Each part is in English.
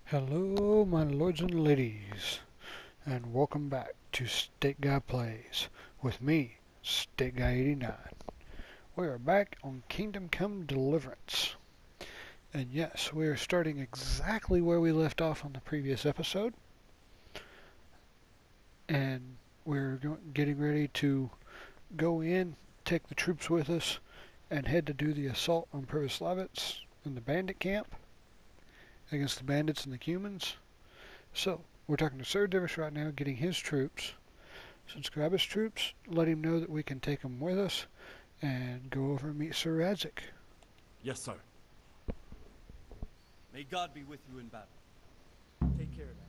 Hello, my lords and ladies, and welcome back to State Guy Plays with me, State Guy 89. We are back on Kingdom Come Deliverance, and yes, we are starting exactly where we left off on the previous episode, and we're getting ready to go in, take the troops with us, and head to do the assault on Privoslavitz in the bandit camp against the bandits and the cumins. So, we're talking to Sir Divish right now, getting his troops. So let's grab his troops, let him know that we can take them with us, and go over and meet Sir Radzik. Yes, sir. May God be with you in battle. Take care now.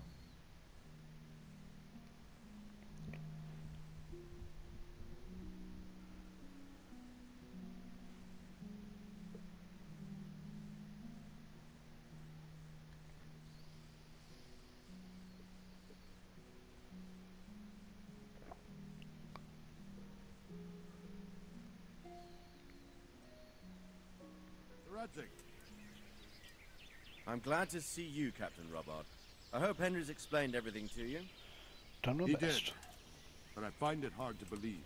I'm glad to see you, Captain Robard. I hope Henry's explained everything to you. Done my He best. did, but I find it hard to believe.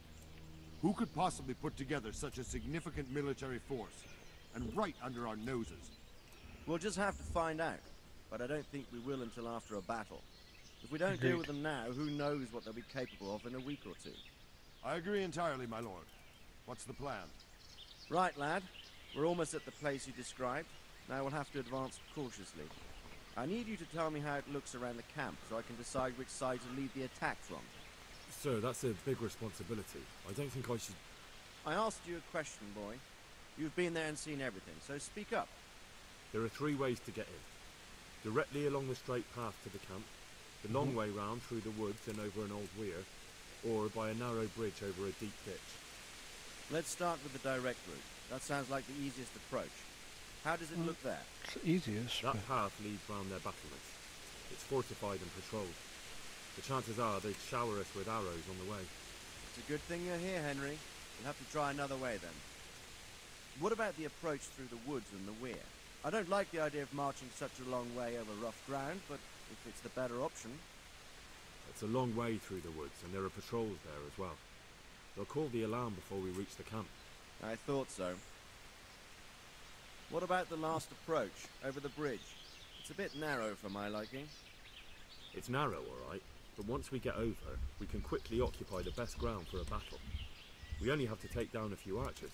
Who could possibly put together such a significant military force, and right under our noses? We'll just have to find out, but I don't think we will until after a battle. If we don't Agreed. deal with them now, who knows what they'll be capable of in a week or two. I agree entirely, my lord. What's the plan? Right, lad. We're almost at the place you described. Now we'll have to advance cautiously. I need you to tell me how it looks around the camp so I can decide which side to lead the attack from. Sir, that's a big responsibility. I don't think I should... I asked you a question, boy. You've been there and seen everything, so speak up. There are three ways to get in. Directly along the straight path to the camp, the long way round through the woods and over an old weir, or by a narrow bridge over a deep ditch. Let's start with the direct route. That sounds like the easiest approach. How does it look there? It's the easiest, That but path leads round their battlements. It's fortified and patrolled. The chances are they'd shower us with arrows on the way. It's a good thing you're here, Henry. We'll have to try another way then. What about the approach through the woods and the weir? I don't like the idea of marching such a long way over rough ground, but if it's the better option... It's a long way through the woods, and there are patrols there as well. They'll call the alarm before we reach the camp. I thought so. What about the last approach, over the bridge? It's a bit narrow for my liking. It's narrow, all right, but once we get over, we can quickly occupy the best ground for a battle. We only have to take down a few archers.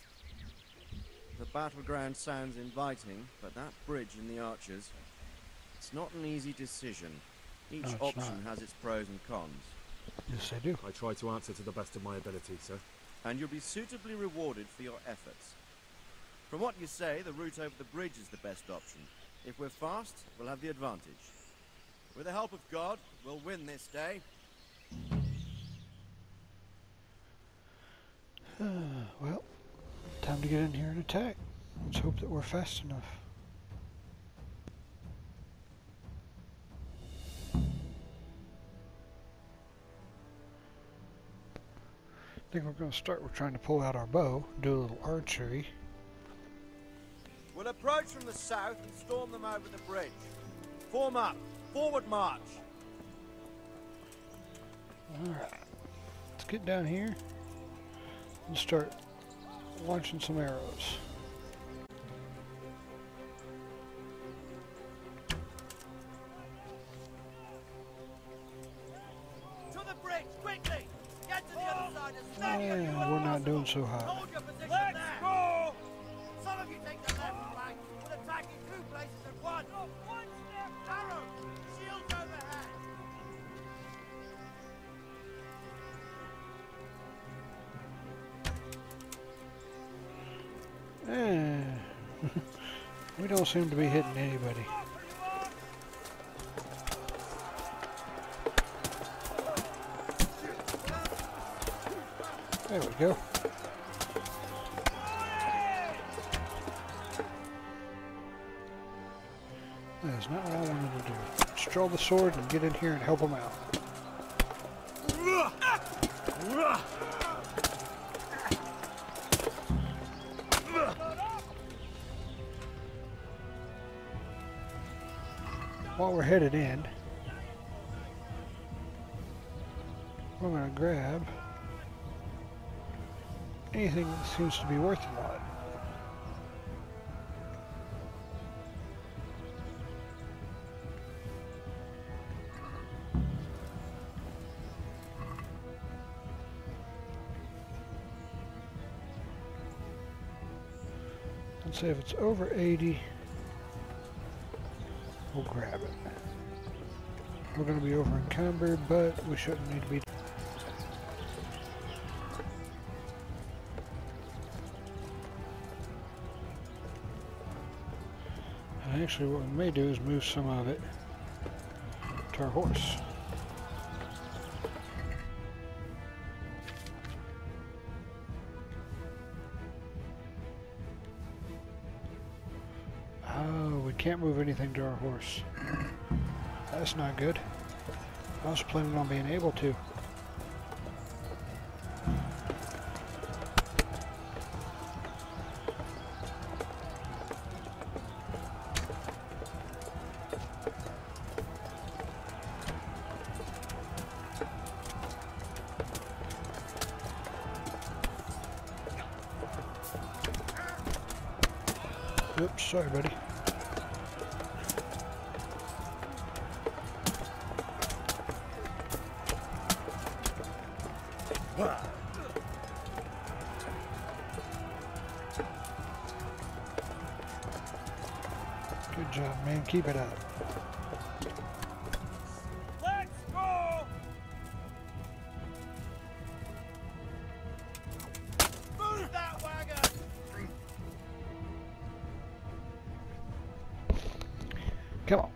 The battleground sounds inviting, but that bridge and the archers... It's not an easy decision. Each No, it's option not. has its pros and cons. yes, they do. I try to answer to the best of my ability, sir. And you'll be suitably rewarded for your efforts. From what you say, the route over the bridge is the best option. If we're fast, we'll have the advantage. With the help of God, we'll win this day. Well, time to get in here and attack. Let's hope that we're fast enough. I think we're going to start with trying to pull out our bow, do a little archery. We'll approach from the south and storm them over the bridge. Form up. Forward march. Alright, let's get down here and start launching some arrows. To the bridge, quickly! Get to the other side and stand Yeah, we're not doing so hot. Hold your position there! Go! Some of you take the left flank. We'll attack in two places at once. One step! Arrow! Shields overhead! We don't seem to be hitting anybody. There we go. That is not what I wanted to do. Let's draw the sword and get in here and help them out. while we're headed in, we're going to grab anything that seems to be worth a lot. And say if it's over 80, we'll grab it. We're going to be over encumbered, but we shouldn't need to be. And actually what we may do is move some of it to our horse. Oh, we can't move anything to our horse. That's not good. I was planning on being able to. Oops, sorry, buddy. Good job, man. Keep it up. Let's go! Move that wagon! Come on.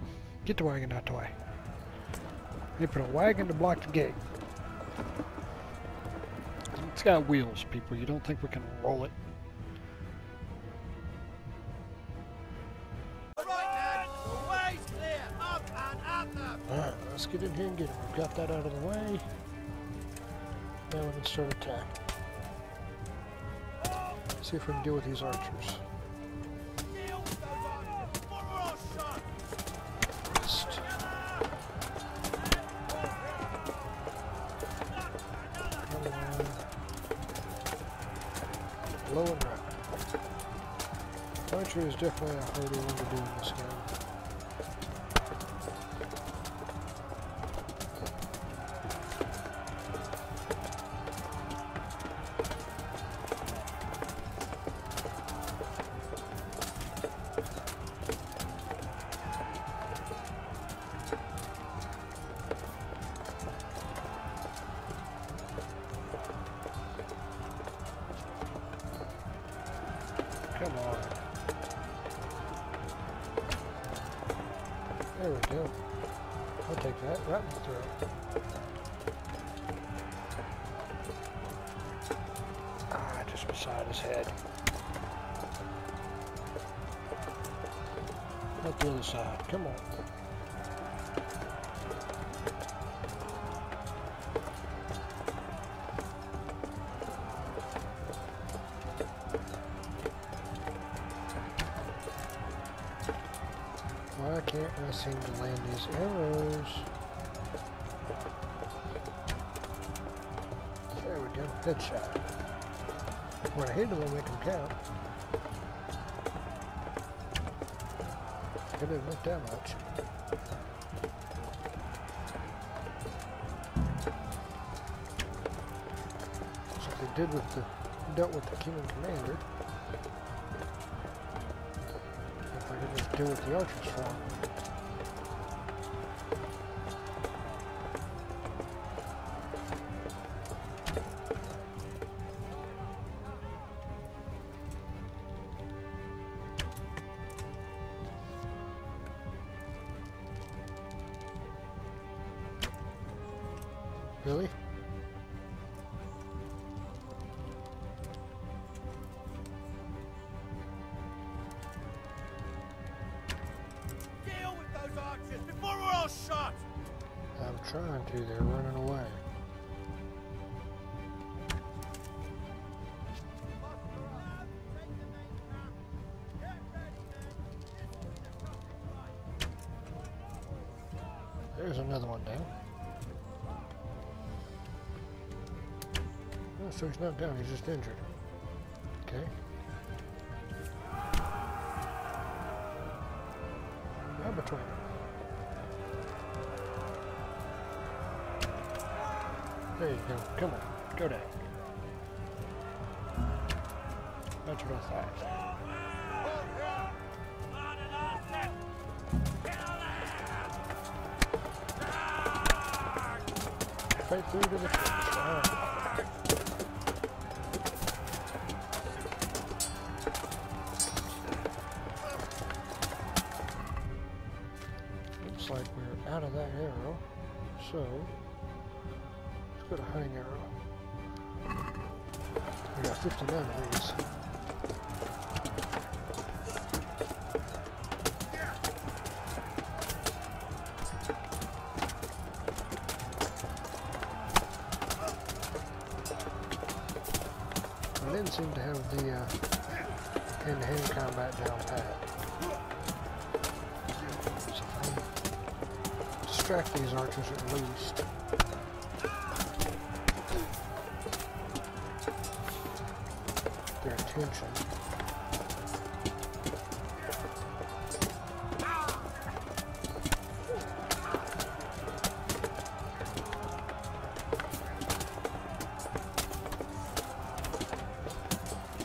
Get the wagon out the way. They put a wagon to block the gate. It's got wheels, people. You don't think we can roll it? Right, the way's clear! Up and at them! Alright, let's get in here and get it. We've got that out of the way. Now we can start attacking. See if we can deal with these archers. Deal with those archers before we're all shot! Rest. Come on. Low and right. Archery is definitely a harder one to do in this game. Come on. There we go. I'll take that right in the throat. Ah, just beside his head. Not the other side. Come on. Why can't I seem to land these arrows? There we go. Headshot. When I hit them, I make them count. It didn't look that much. Just like they did with the dealt with the king and commander. If I could just deal with the archers for him. Really? Deal with those archers before we're all shot! I'm trying to. They're running away. There's another one down. Oh, so he's not down, he's just injured. Okay. Now between them. There you go. Come on. Go down. That's what I thought. Right through to the church. Looks like we're out of that arrow, so let's go to hunting arrow. We got 59 of these. I didn't seem to have the hand-to-hand combat down pat. So if I distract these archers at least. Their attention.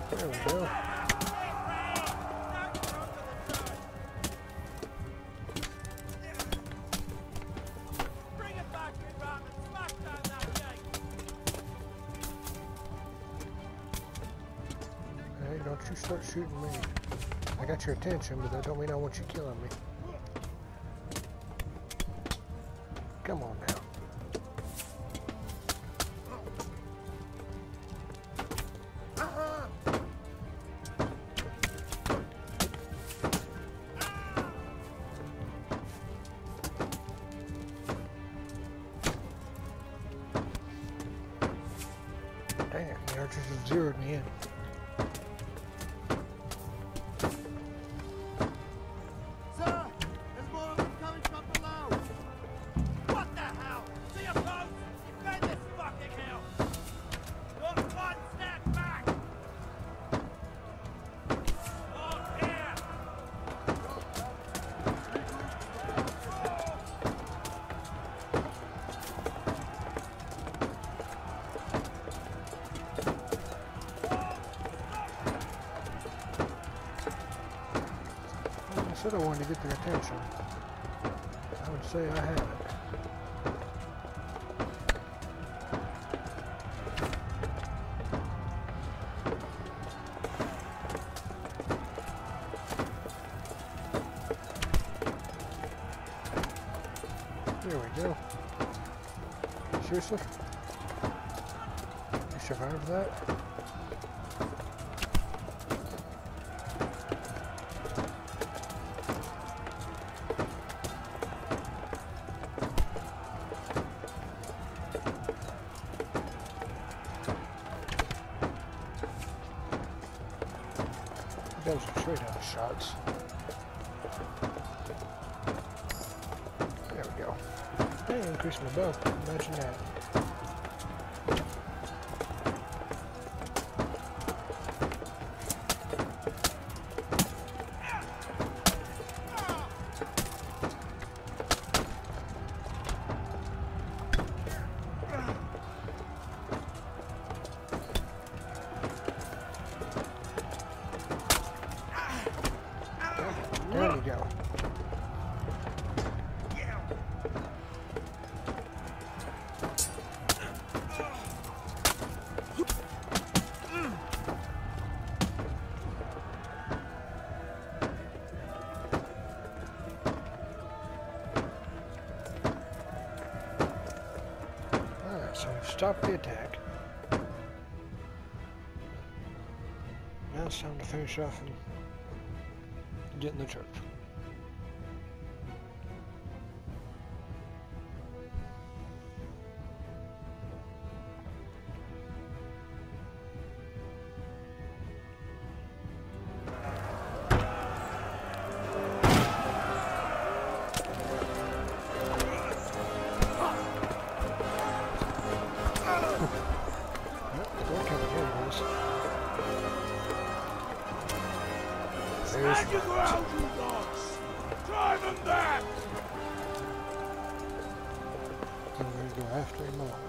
There we go. Bring it back, you ram, and smash down that gate. Hey, don't you start shooting me. I got your attention, but that don't mean I want you killing me. Come on now. Dang it, the archers have zeroed me in. Sir, there's more of them coming from below. What the hell? To your post! Defend this fucking hill! Not one step back! Hold here! I said I wanted to get their attention. I would say I have it. There we go. Seriously? You survived that? Those are straight out of shots. There we go. Hey, increased my bow. Imagine that. There you go. Alright, so we've stopped the attack. Now it's time to finish off and get in the church. Stand your ground, you dogs! Drive them back! I'm going to go after him all.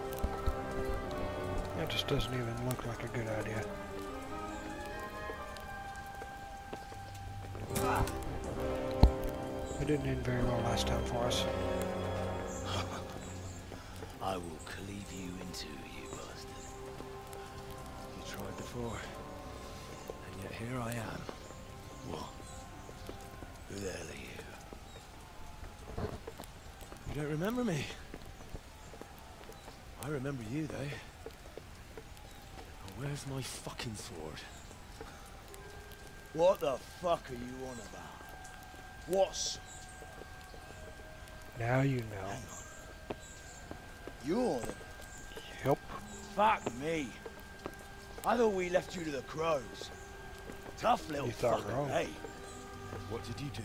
That just doesn't even look like a good idea. It didn't end very well last time for us. I will cleave you in two, you bastard. You tried before, and yet here I am. What? Who the hell are you? You don't remember me? I remember you, though. Oh, where's my fucking sword? What the fuck are you on about? What's... Now you know. Hang on. You're the... Yep. Fuck me. I thought we left you to the crows. Tough little You thought fucker, wrong. eh? What did you do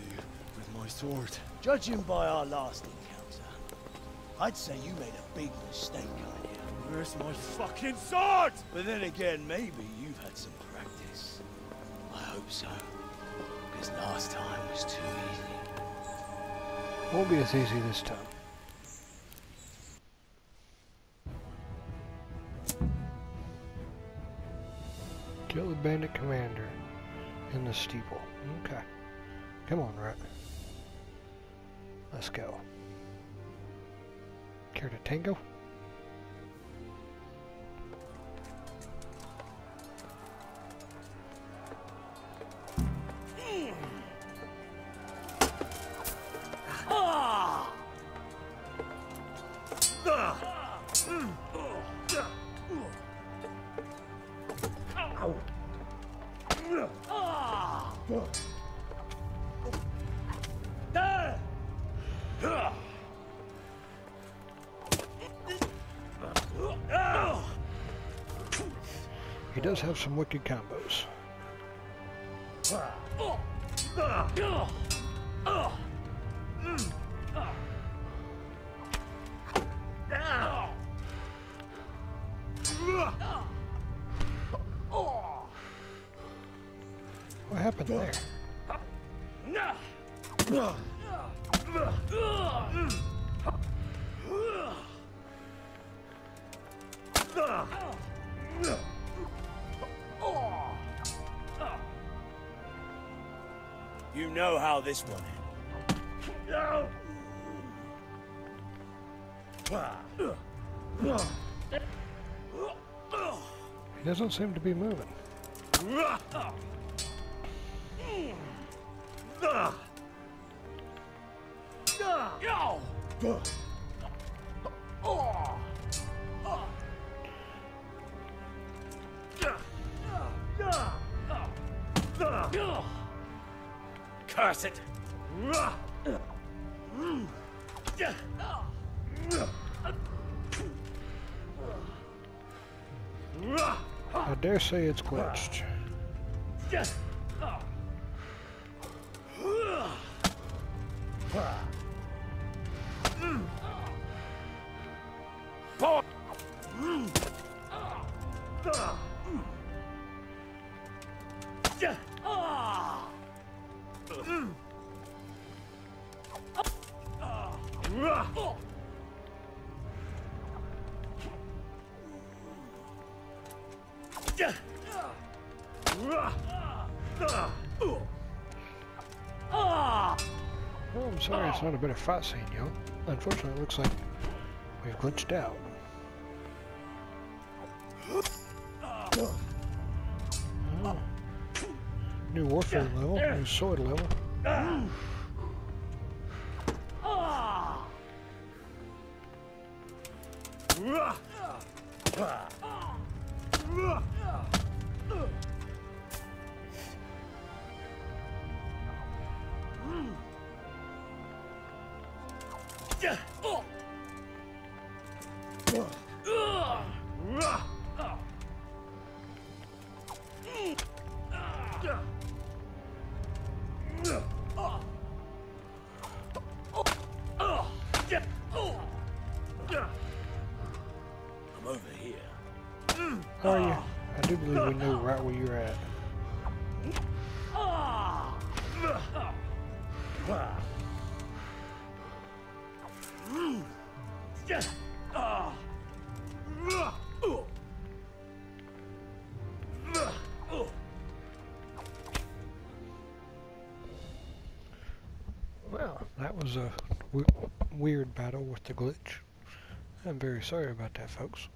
with my sword? Judging by our last encounter, I'd say you made a big mistake coming here. Where's my fucking sword? But then again, maybe you've had some practice. I hope so. Because last time was too easy. Won't be as easy this time. Kill the bandit commander in the steeple. Okay. Come on, Rat. Let's go. Care to tango? He does have some wicked combos. What happened there? You know how this one ends. He doesn't seem to be moving. Curse it! I dare say it's glitched. Oh, I'm sorry it's not a better fight scene, yo. Unfortunately, it looks like we've glitched out. Oh. New warfare level, new sword level. I'm over here. How are you? I do believe we knew right where you're at. Well, that was a weird battle with the glitch. I'm very sorry about that, folks.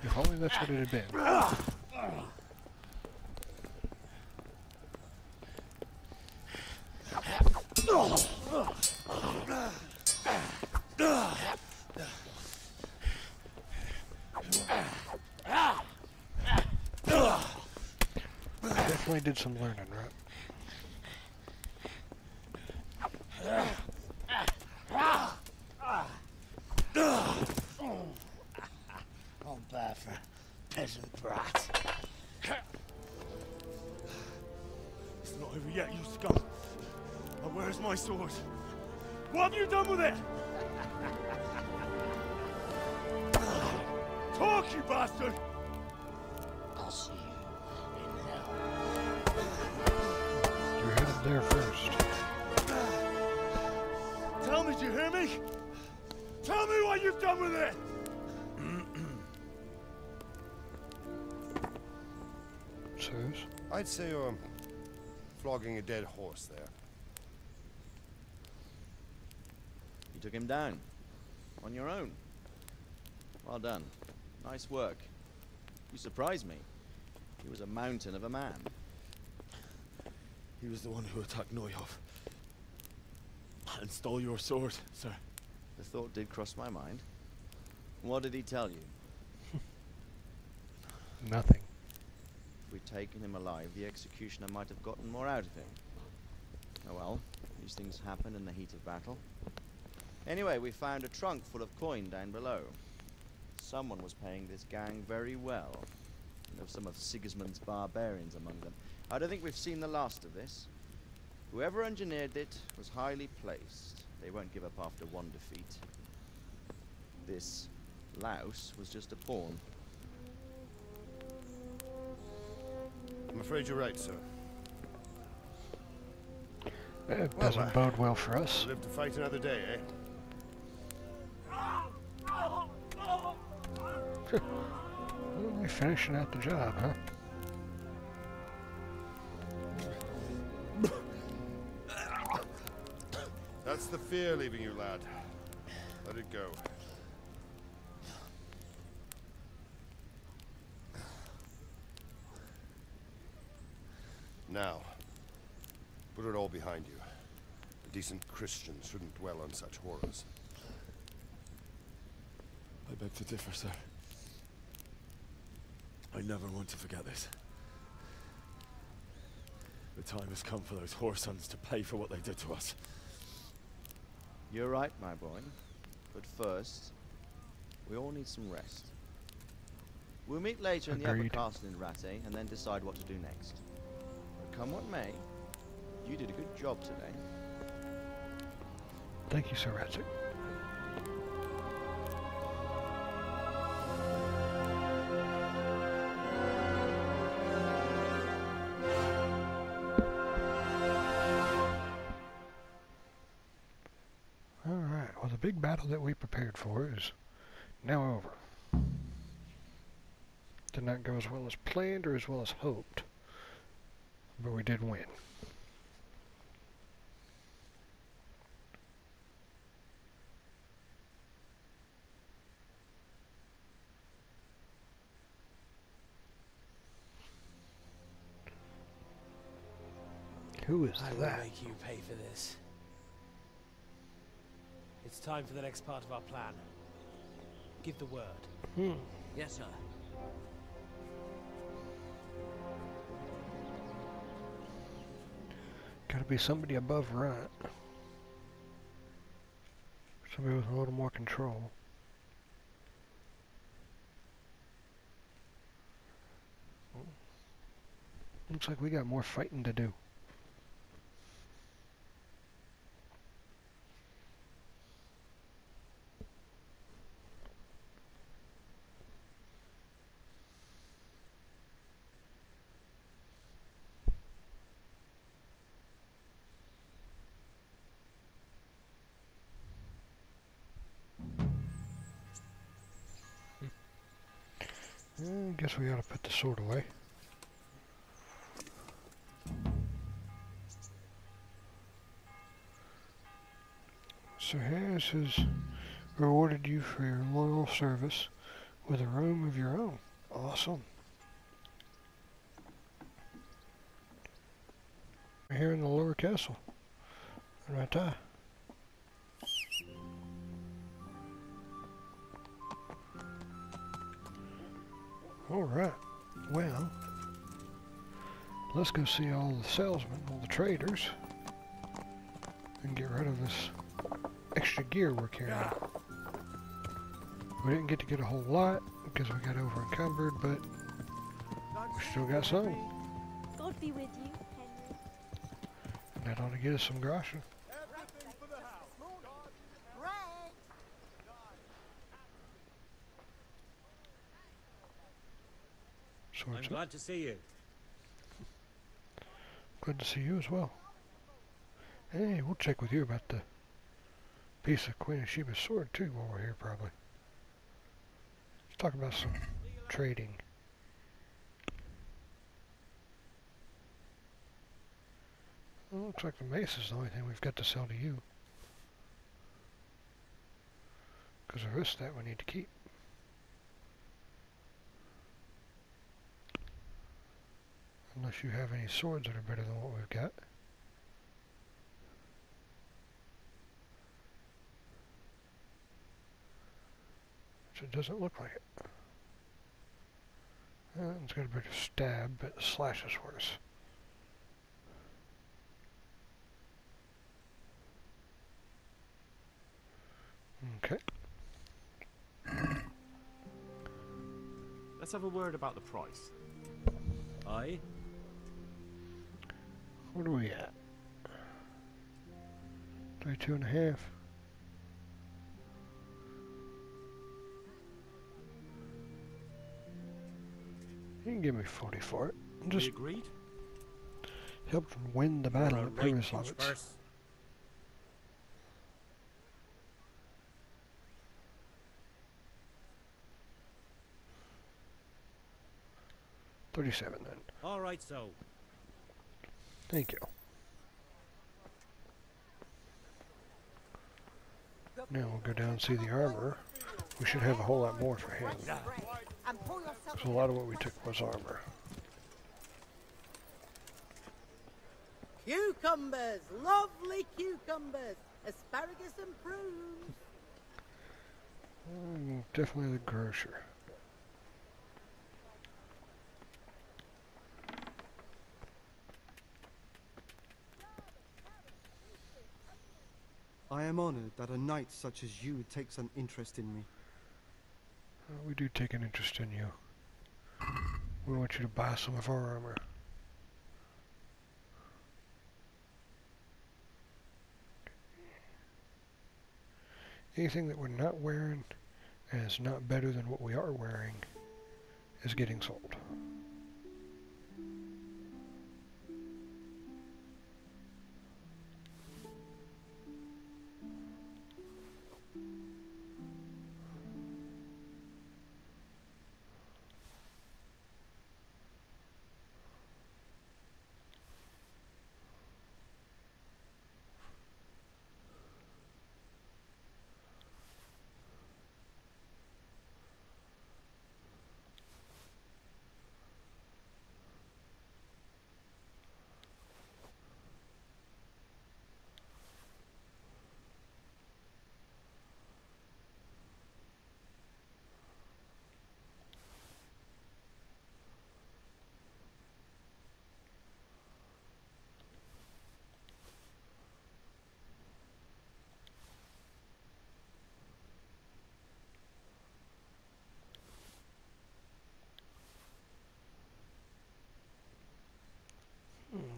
If only that's what it had been. Definitely did some learning, right? I'm bad for peasant brat. It's not over yet, you scum. But where's my sword? What have you done with it? Talk, you bastard! I'll see you in hell. You're headed there first. Tell me, do you hear me? Tell me what you've done with it! Sirs? I'd say you're flogging a dead horse there. You took him down. On your own. Well done. Nice work. You surprised me. He was a mountain of a man. He was the one who attacked Neuhoff. And stole your sword, sir. The thought did cross my mind. What did he tell you? Nothing. If we'd taken him alive, the executioner might have gotten more out of him. Oh well, these things happen in the heat of battle. Anyway, we found a trunk full of coin down below. Someone was paying this gang very well. And there were some of Sigismund's barbarians among them. I don't think we've seen the last of this. Whoever engineered it was highly placed. They won't give up after one defeat. This louse was just a pawn. I'm afraid you're right, sir. It doesn't bode well for us. Live to fight another day, eh? We're finishing out the job, huh? That's the fear leaving you, lad. Let it go. Now, put it all behind you. A decent Christian shouldn't dwell on such horrors. I beg to differ, sir. I never want to forget this. The time has come for those whoresons to pay for what they did to us. You're right, my boy. But first, we all need some rest. We'll meet later in the upper Agreed. castle in Rattay and then decide what to do next. But come what may, you did a good job today. Thank you, Sir Ratzik. Alright, well the big battle that we prepared for is now over. Did not go as well as planned or as well as hoped, but we did win. Who is I will that? make you pay for this. It's time for the next part of our plan. Give the word. Yes, sir. Gotta be somebody above right. Somebody with a little more control. Looks like we got more fighting to do. I guess we ought to put the sword away. Sir Harris has rewarded you for your loyal service with a room of your own. Awesome. We're here in the lower castle. Right there. Alright, well, let's go see all the salesmen, all the traders, and get rid of this extra gear we're carrying. We didn't get to get a whole lot because we got over encumbered, but we still got some. God be with you, Henry. And that ought to get us some groschen. I'm glad to see you. Glad to see you as well. Hey, we'll check with you about the piece of Queen of Sheba's sword too while we're here, probably. Let's talk about some trading. Well, looks like the mace is the only thing we've got to sell to you. Because the rest of that we need to keep. Unless you have any swords that are better than what we've got. Which it doesn't look like it. It's got a better stab, but the slash is worse. Okay. Let's have a word about the price. Aye? What are we at? 32.5. You can give me 40 for it. Just We agreed? helped win the battle at previous levels. 37 then. All right, so. Thank you. Now we'll go down and see the armor. We should have a whole lot more for him. So a lot of what we took was armor. Cucumbers! Lovely cucumbers! Asparagus and prunes! Definitely the grocer. I am honored that a knight such as you takes an interest in me. We do take an interest in you. We want you to buy some of our armor. Anything that we're not wearing and is not better than what we are wearing is getting sold.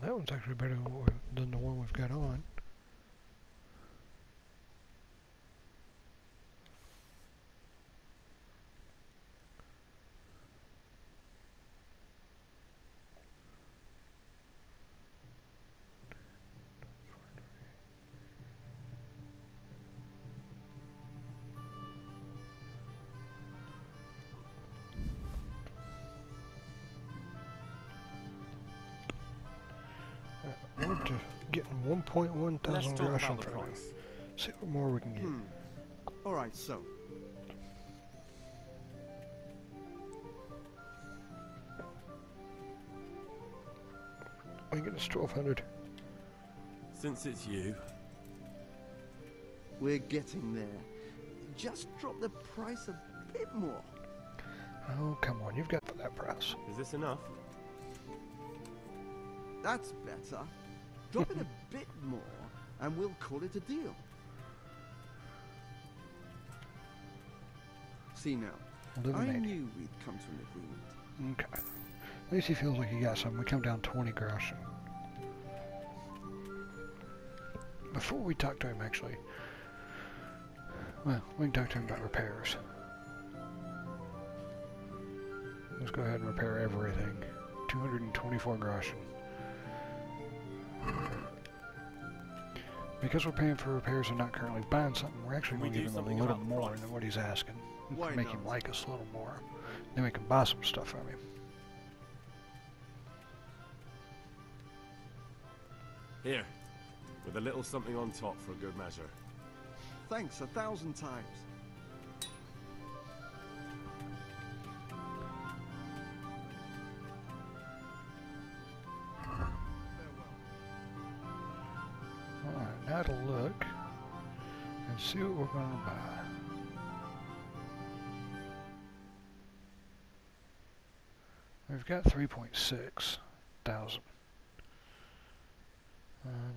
That one's actually better than the one we've got on. forward to getting 1.1 Let's thousand talk groschen about the from him. price. See what more we can get. Alright, so. We get us 1,200. Since it's you, We're getting there. Just drop the price a bit more. Oh, come on, you've got that price. is this enough? That's better. Drop it a bit more, and we'll call it a deal. See now, I 1180. knew we'd come to an agreement. Okay. At least he feels like he got something. We come down 20 groschen. Before we talk to him, actually, well, we can talk to him about repairs. Let's go ahead and repair everything. 224 groschen. Because we're paying for repairs and not currently buying something, we're actually going to give him a little more than what he's asking. Why Make not? him like us a little more. Then we can buy some stuff from him. Here, with a little something on top for good measure. Thanks 1,000 times. Alright, now to look and see what we're going to buy. We've got 3.6 thousand.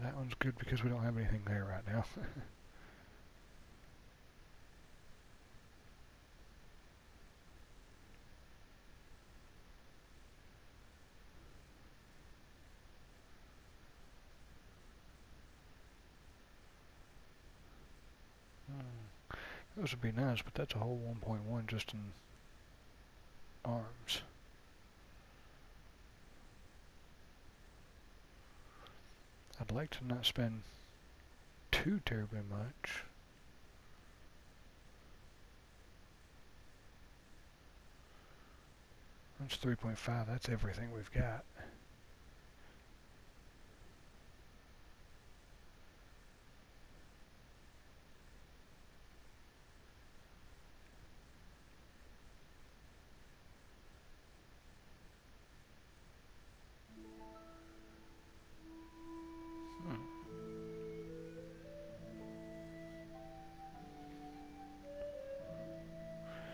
That one's good because we don't have anything there right now. Those would be nice, but that's a whole 1.1 just in arms. I'd like to not spend too terribly much. That's 3.5, that's everything we've got.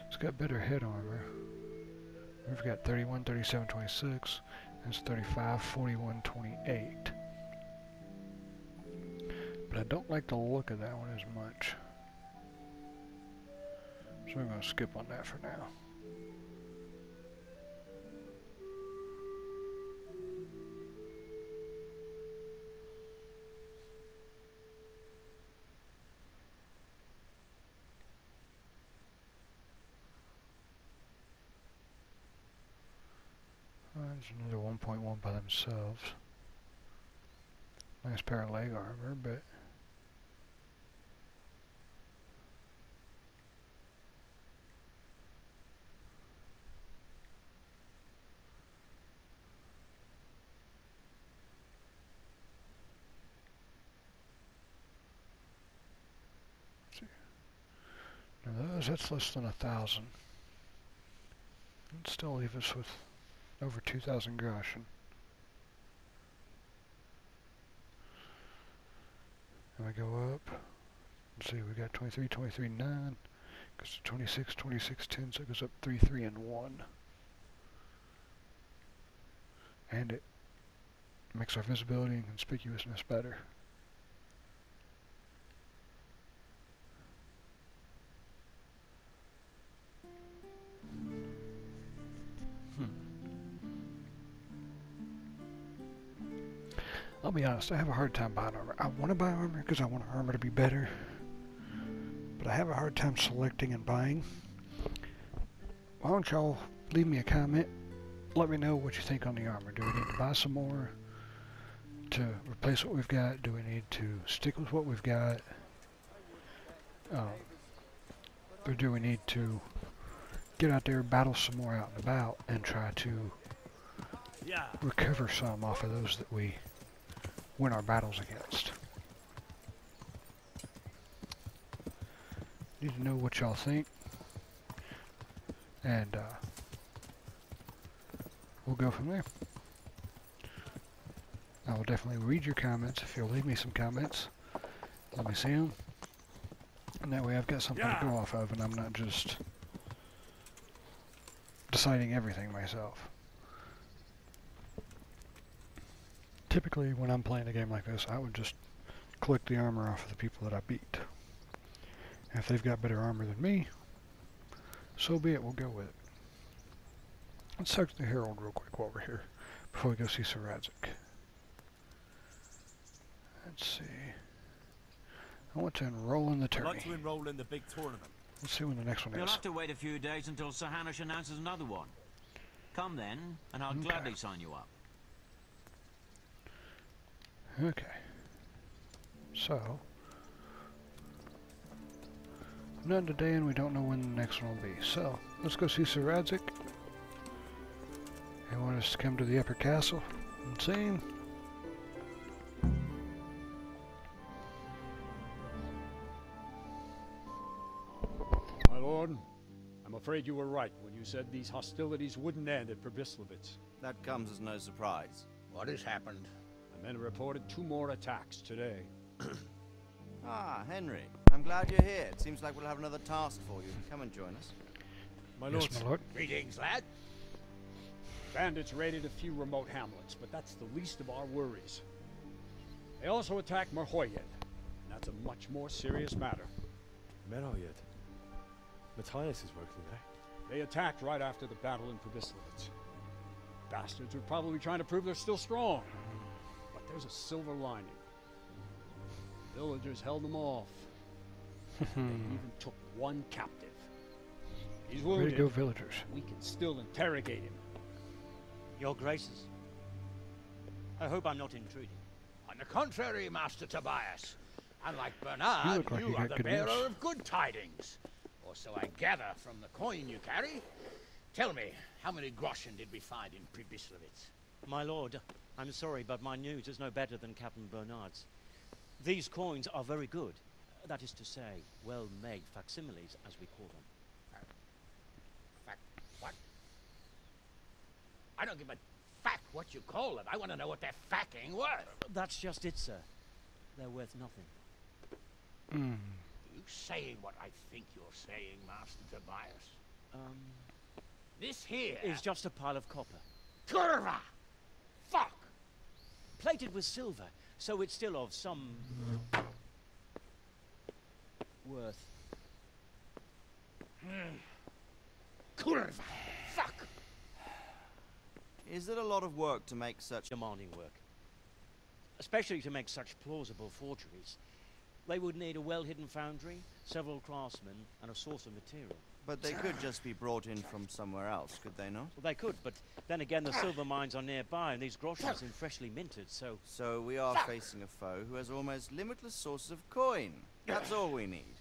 It's got better head armor. We've got 31, 37, 26. That's 35, 41, 28. But I don't like the look of that one as much. So we're going to skip on that for now. There's another 1.1 by themselves. Nice pair of leg armor, but now that's less than 1,000. It'd still leave us with over 2,000 groschen. And we go up. Let's see, we got 23, 23, 9. Goes to 26, 26, 10, so it goes up 3, 3, and 1. And it makes our visibility and conspicuousness better. I'll be honest, I have a hard time buying armor. I want to buy armor because I want our armor to be better. But I have a hard time selecting and buying. Why don't y'all leave me a comment? Let me know what you think on the armor. Do we need to buy some more to replace what we've got? Do we need to stick with what we've got? Or do we need to get out there, battle some more out and about, and try to recover some off of those that we win our battles against. Need to know what y'all think, and we'll go from there. I will definitely read your comments if you'll leave me some comments. Let me see them. And that way I've got something to go off of and I'm not just deciding everything myself. Typically when I'm playing a game like this, I would just collect the armor off of the people that I beat. And if they've got better armor than me, so be it, we'll go with it. Let's talk to the Herald real quick while we're here, before we go see Sir Radzik. Let's see. I want to enroll in the tourney. I'd like to enroll in the big tournament. Let's see when the next one is. You'll have to wait a few days until Sir Hanush announces another one. Come then, and I'll gladly sign you up. Okay. So, none today, and we don't know when the next one will be. So, let's go see Sir Radzik. He wants us to come to the upper castle and see him. My lord, I'm afraid you were right when you said these hostilities wouldn't end at Pribyslavitz. That comes as no surprise. What has happened? The men reported 2 more attacks today. Ah, Henry. I'm glad you're here. It seems like we'll have another task for you. Come and join us. My lord. Yes, my lord. Greetings, lad. Bandits raided a few remote hamlets, but that's the least of our worries. They also attacked Merhoyed, and that's a much more serious matter. Merhoyed? Matthias is working there. They attacked right after the battle in Pribyslavitz. Bastards were probably trying to prove they're still strong. But there's a silver lining. The villagers held them off. They even took 1 captive. He's wounded. Way to go, villagers. We can still interrogate him. Your Graces, I hope I'm not intruding. On the contrary, Master Tobias. Unlike Bernard, like you are the good bearer news. of good tidings. Or so I gather from the coin you carry. Tell me, how many groschen did we find in Pribyslavitz? My lord, I'm sorry, but my news is no better than Captain Bernard's. These coins are very good. That is to say, well-made facsimiles, as we call them. What? I don't give a fuck what you call them. I want to know what they're fucking worth. That's just it, sir. They're worth nothing. You saying what I think you're saying, Master Tobias? This here is just a pile of copper. Kurva! Fuck! Plated with silver, so it's still of some worth. Kurva! Fuck! Is it a lot of work to make such demanding work? Especially to make such plausible forgeries. They would need a well-hidden foundry, several craftsmen, and a source of material. But they could just be brought in from somewhere else, could they not? Well, they could, but then again the silver mines are nearby and these groschens seem freshly minted, so... So we are facing a foe who has almost limitless sources of coin. That's all we need.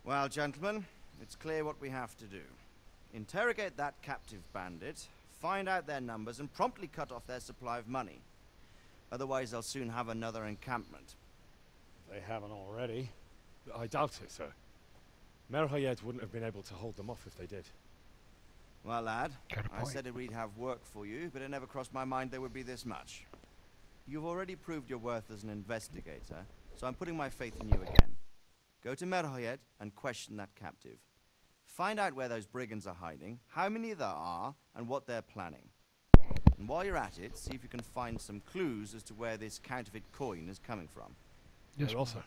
Well, gentlemen, it's clear what we have to do. Interrogate that captive bandit, find out their numbers, and promptly cut off their supply of money. Otherwise, they'll soon have another encampment. They haven't already. I doubt it, sir. Merhoyed wouldn't have been able to hold them off if they did. Well, lad, I said we'd have work for you, but it never crossed my mind there would be this much. You've already proved your worth as an investigator, so I'm putting my faith in you again. Go to Merhoyed and question that captive. Find out where those brigands are hiding, how many there are, and what they're planning. And while you're at it, see if you can find some clues as to where this counterfeit coin is coming from. Yes, well, sir.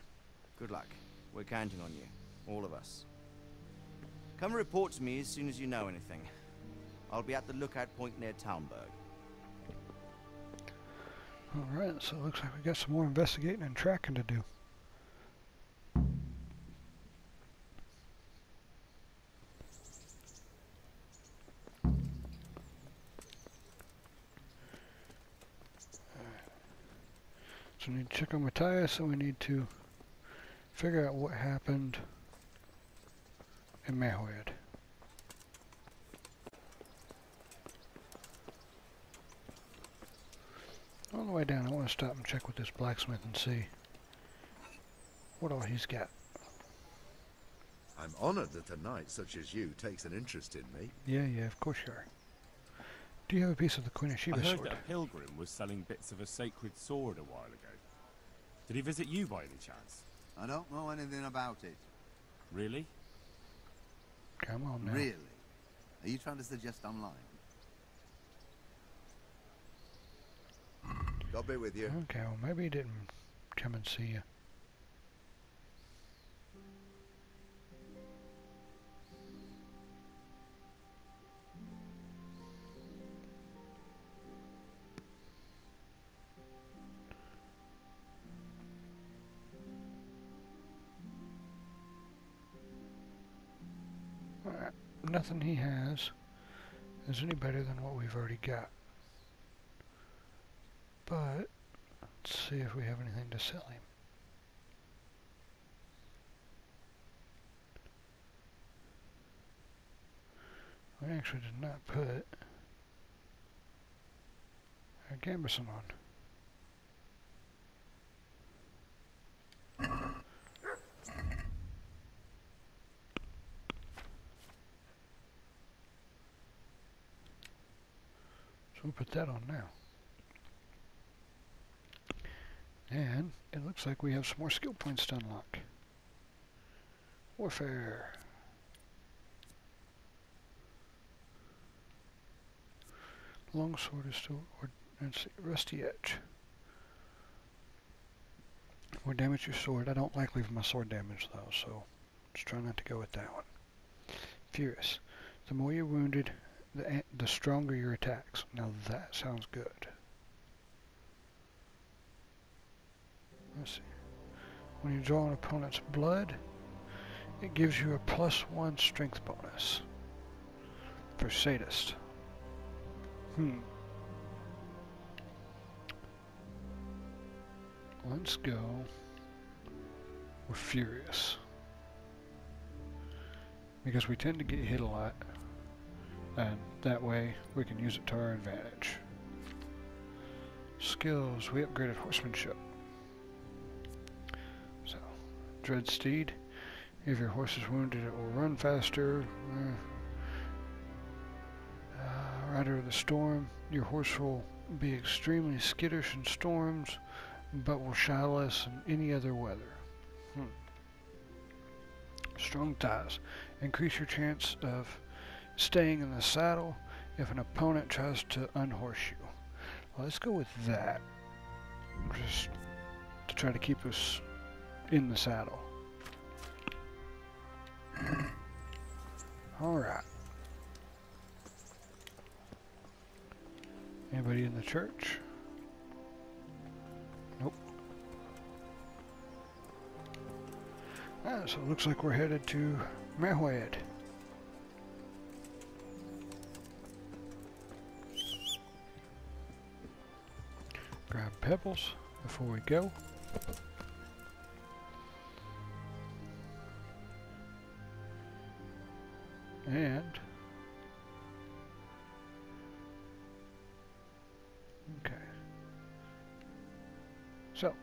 Good luck. We're counting on you. All of us. Come report to me as soon as you know anything. I'll be at the lookout point near Talmberg. Alright, so it looks like we got some more investigating and tracking to do. So we need to check on Matthias, so we need to figure out what happened in Merhoyed. Well, on the way down, I want to stop and check with this blacksmith and see what all he's got. I'm honored that a knight such as you takes an interest in me. Yeah, of course you are. Do you have a piece of the Queen of I Sheba's heard sword? that a pilgrim was selling bits of a sacred sword a while ago. Did he visit you by any chance? I don't know anything about it. Really? Come on now. Really? Are you trying to suggest I'm lying? God be with you. Okay, well maybe he didn't come and see you. Alright, nothing he has is any better than what we've already got. But let's see if we have anything to sell him. We actually did not put our gambeson on. So we'll put that on now. And it looks like we have some more skill points to unlock. Warfare. Longsword is still, let's see, rusty edge. More damage your sword. I don't like leaving my sword damaged though, so just try not to go with that one. Furious. The more you're wounded, the stronger your attacks. Now that sounds good. Let's see. When you draw an opponent's blood, it gives you a +1 strength bonus. For sadist. Let's go with furious. Because we tend to get hit a lot. And that way we can use it to our advantage. Skills, we upgraded horsemanship. So, Dread Steed. If your horse is wounded, it will run faster. Rider of the Storm. Your horse will be extremely skittish in storms, but will shy less in any other weather. Strong Ties. Increase your chance of staying in the saddle if an opponent tries to unhorse you. Well, let's go with that. Just to try to keep us in the saddle. Alright. Anybody in the church? Nope. So it looks like we're headed to Merwed. Grab pebbles before we go. And okay. So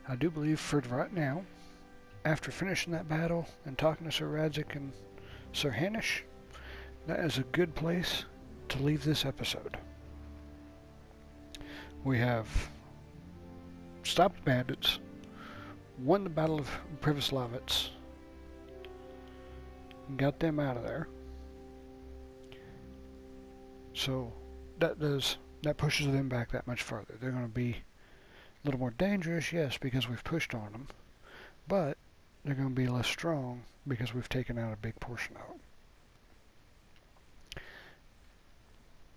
I do believe for right now, after finishing that battle and talking to Sir Radzik and Sir Hanish, that is a good place to leave this episode. We have stopped bandits, won the Battle of Privislavitz, got them out of there. So that pushes them back that much further. They're going to be a little more dangerous, yes, because we've pushed on them, but they're going to be less strong because we've taken out a big portion of them.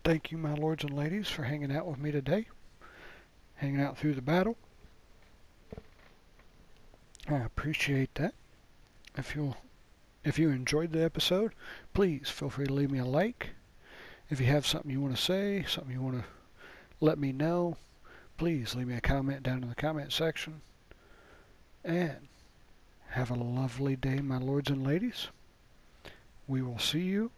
Thank you, my lords and ladies, for hanging out with me today. Hanging out through the battle. I appreciate that. If you enjoyed the episode, please feel free to leave me a like. If you have something you want to say, something you want to let me know, please leave me a comment down in the comment section. And have a lovely day, my lords and ladies. We will see you